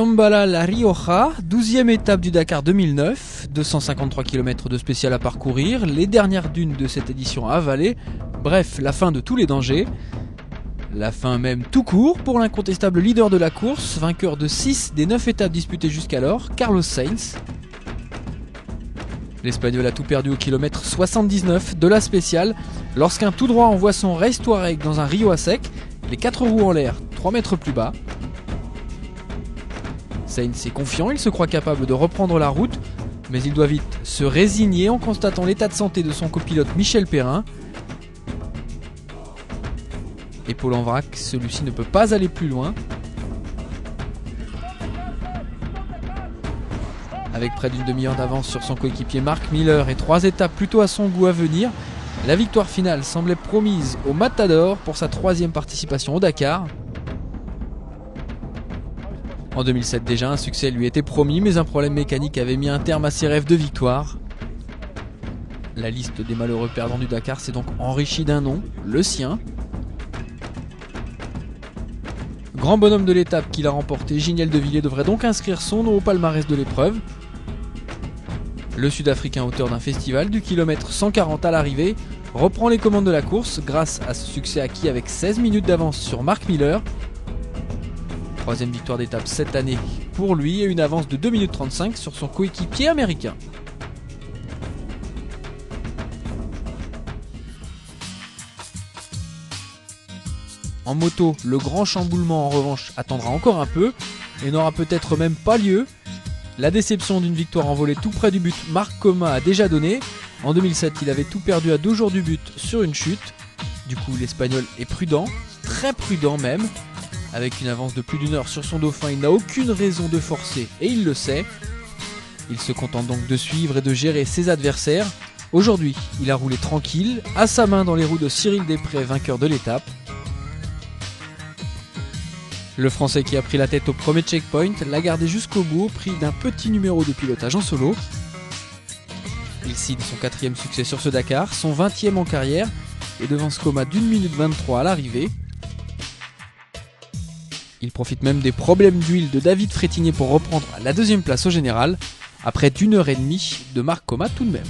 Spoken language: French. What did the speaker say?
Shambhala La Rioja, 12e étape du Dakar 2009, 253 km de spécial à parcourir, les dernières dunes de cette édition à avaler, bref, la fin de tous les dangers. La fin même tout court pour l'incontestable leader de la course, vainqueur de 6 des 9 étapes disputées jusqu'alors, Carlos Sainz. L'Espagnol a tout perdu au kilomètre 79 de la spéciale, lorsqu'un tout droit envoie son Race Touareg dans un Rio à sec, les 4 roues en l'air, 3 mètres plus bas. Sainz est confiant, il se croit capable de reprendre la route, mais il doit vite se résigner en constatant l'état de santé de son copilote Michel Perrin. Épaule en vrac, celui-ci ne peut pas aller plus loin. Avec près d'une demi-heure d'avance sur son coéquipier Mark Miller et 3 étapes plutôt à son goût à venir, la victoire finale semblait promise au Matador pour sa 3e participation au Dakar. En 2007 déjà, un succès lui était promis, mais un problème mécanique avait mis un terme à ses rêves de victoire. La liste des malheureux perdants du Dakar s'est donc enrichie d'un nom, le sien. Grand bonhomme de l'étape qu'il a remporté, Giniel De Villiers devrait donc inscrire son nom au palmarès de l'épreuve. Le Sud-Africain, auteur d'un festival du kilomètre 140 à l'arrivée, reprend les commandes de la course grâce à ce succès acquis avec 16 minutes d'avance sur Mark Miller. 3e victoire d'étape cette année pour lui et une avance de 2 minutes 35 sur son coéquipier américain. En moto, le grand chamboulement en revanche attendra encore un peu et n'aura peut-être même pas lieu. La déception d'une victoire envolée tout près du but, Marc Coma a déjà donné. En 2007, il avait tout perdu à 2 jours du but sur une chute. Du coup, l'Espagnol est prudent, très prudent même. Avec une avance de plus d'1 heure sur son dauphin, il n'a aucune raison de forcer et il le sait. Il se contente donc de suivre et de gérer ses adversaires. Aujourd'hui, il a roulé tranquille, à sa main dans les roues de Cyril Després, vainqueur de l'étape. Le Français qui a pris la tête au premier checkpoint l'a gardé jusqu'au bout au prix d'un petit numéro de pilotage en solo. Il signe son 4e succès sur ce Dakar, son 20e en carrière et devance Coma d'1 minute 23 à l'arrivée. Il profite même des problèmes d'huile de David Frétinier pour reprendre la 2e place au général, après d'1 heure et demie de Marc Coma tout de même.